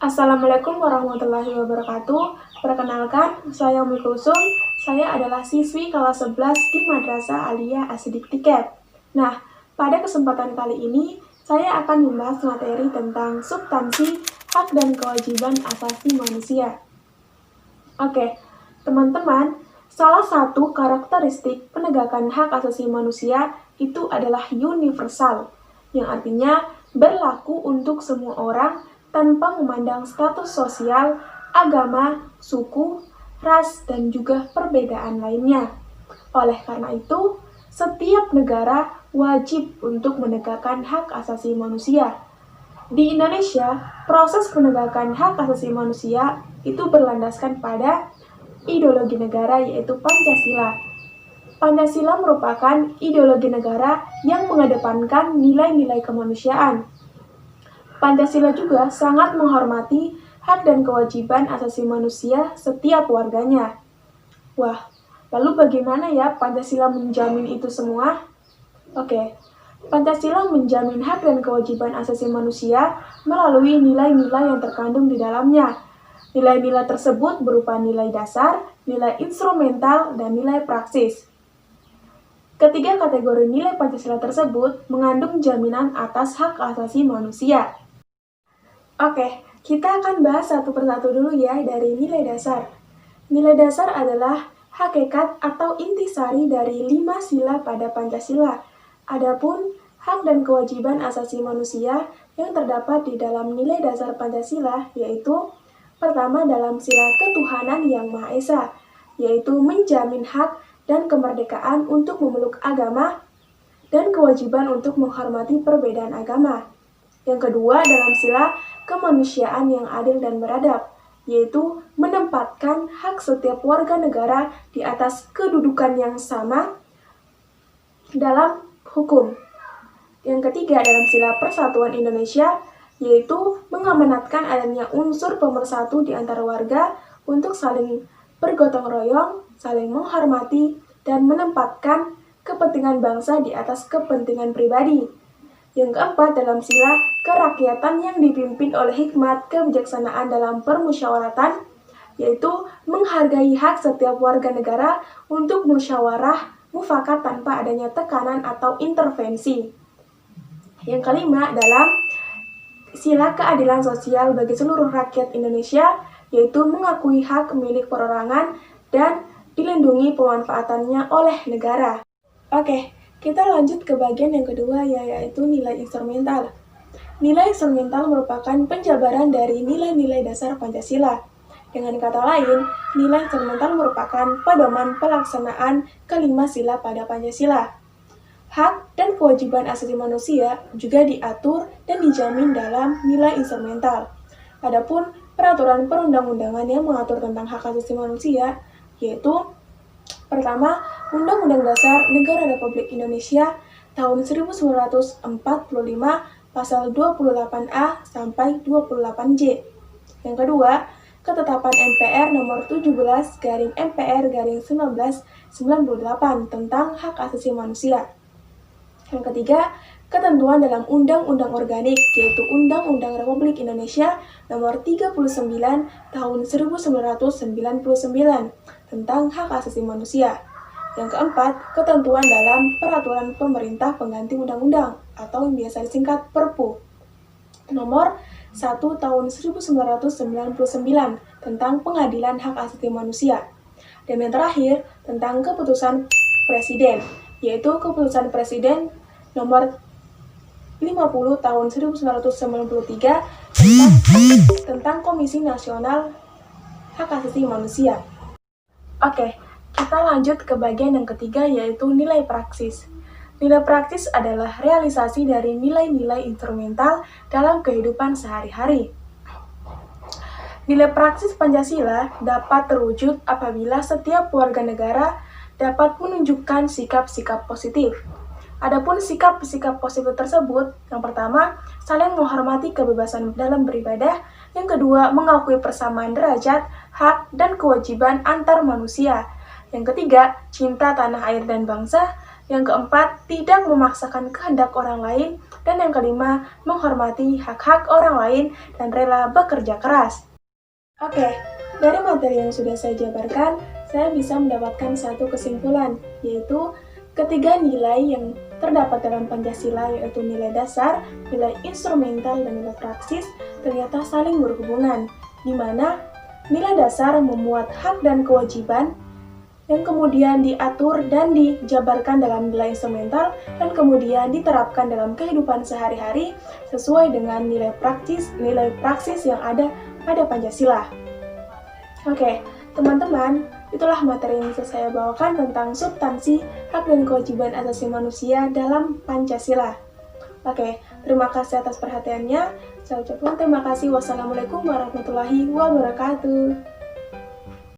Assalamualaikum warahmatullahi wabarakatuh. Perkenalkan, saya Umi Kulsum. Saya adalah siswi kelas 11 di Madrasah Aliyah Ashidik Tiket. Nah, pada kesempatan kali ini, saya akan membahas materi tentang substansi hak dan kewajiban asasi manusia. Oke, teman-teman, salah satu karakteristik penegakan hak asasi manusia itu adalah universal, yang artinya berlaku untuk semua orang tanpa memandang status sosial, agama, suku, ras, dan juga perbedaan lainnya. Oleh karena itu, setiap negara wajib untuk menegakkan hak asasi manusia. Di Indonesia, proses penegakan hak asasi manusia itu berlandaskan pada ideologi negara yaitu Pancasila. Pancasila merupakan ideologi negara yang mengedepankan nilai-nilai kemanusiaan. Pancasila juga sangat menghormati hak dan kewajiban asasi manusia setiap warganya. Wah, lalu bagaimana ya Pancasila menjamin itu semua? Oke, Pancasila menjamin hak dan kewajiban asasi manusia melalui nilai-nilai yang terkandung di dalamnya. Nilai-nilai tersebut berupa nilai dasar, nilai instrumental, dan nilai praksis. Ketiga kategori nilai Pancasila tersebut mengandung jaminan atas hak asasi manusia. Oke, kita akan bahas satu persatu dulu ya dari nilai dasar. Nilai dasar adalah hakikat atau intisari dari 5 sila pada Pancasila. Adapun hak dan kewajiban asasi manusia yang terdapat di dalam nilai dasar Pancasila yaitu pertama dalam sila ketuhanan yang Maha Esa, yaitu menjamin hak dan kemerdekaan untuk memeluk agama dan kewajiban untuk menghormati perbedaan agama. Yang kedua dalam sila kemanusiaan yang adil dan beradab, yaitu menempatkan hak setiap warga negara di atas kedudukan yang sama dalam hukum. Yang ketiga dalam sila persatuan Indonesia, yaitu mengamanatkan adanya unsur pemersatu di antara warga untuk saling bergotong royong, saling menghormati, dan menempatkan kepentingan bangsa di atas kepentingan pribadi. Yang keempat dalam sila kerakyatan yang dipimpin oleh hikmat kebijaksanaan dalam permusyawaratan, yaitu menghargai hak setiap warga negara untuk musyawarah mufakat tanpa adanya tekanan atau intervensi. Yang kelima dalam sila keadilan sosial bagi seluruh rakyat Indonesia, yaitu mengakui hak milik perorangan dan dilindungi pemanfaatannya oleh negara. Oke, kita lanjut ke bagian yang kedua yaitu nilai instrumental. Nilai instrumental merupakan penjabaran dari nilai-nilai dasar Pancasila. Dengan kata lain, nilai instrumental merupakan pedoman pelaksanaan kelima sila pada Pancasila. Hak dan kewajiban asasi manusia juga diatur dan dijamin dalam nilai instrumental. Adapun peraturan perundang-undangan yang mengatur tentang hak asasi manusia yaitu pertama, Undang-Undang Dasar Negara Republik Indonesia tahun 1945 pasal 28A sampai 28J. Yang kedua, Ketetapan MPR nomor 17/MPR/1998 tentang hak asasi manusia. Yang ketiga, ketentuan dalam Undang-Undang Organik yaitu Undang-Undang Republik Indonesia nomor 39 tahun 1999 tentang hak asasi manusia. Yang keempat, ketentuan dalam Peraturan Pemerintah Pengganti Undang-Undang atau yang biasa disingkat Perpu nomor 1 tahun 1999 tentang Pengadilan Hak Asasi Manusia. Dan yang terakhir, tentang keputusan Presiden, yaitu Keputusan Presiden nomor 50 tahun 1993 tentang Komisi Nasional Hak Asasi Manusia. Oke, kita lanjut ke bagian yang ketiga yaitu nilai praksis. Nilai praksis adalah realisasi dari nilai-nilai instrumental dalam kehidupan sehari-hari. Nilai praksis Pancasila dapat terwujud apabila setiap warga negara dapat menunjukkan sikap-sikap positif. Adapun sikap-sikap positif tersebut, yang pertama, saling menghormati kebebasan dalam beribadah, yang kedua, mengakui persamaan derajat, hak, dan kewajiban antar manusia, yang ketiga, cinta tanah air dan bangsa, Yang keempat, tidak memaksakan kehendak orang lain. Dan yang kelima, menghormati hak-hak orang lain dan rela bekerja keras. Oke, dari materi yang sudah saya jabarkan, saya bisa mendapatkan satu kesimpulan, yaitu ketiga nilai yang terdapat dalam Pancasila, yaitu nilai dasar, nilai instrumental, dan nilai praksis, ternyata saling berhubungan, di mana nilai dasar memuat hak dan kewajiban yang kemudian diatur dan dijabarkan dalam nilai instrumental dan kemudian diterapkan dalam kehidupan sehari-hari sesuai dengan nilai praksis yang ada pada Pancasila. Oke, teman-teman, itulah materi yang bisa saya bawakan tentang substansi hak dan kewajiban asasi manusia dalam Pancasila. Oke, terima kasih atas perhatiannya. Saya ucapkan terima kasih. Wassalamualaikum warahmatullahi wabarakatuh.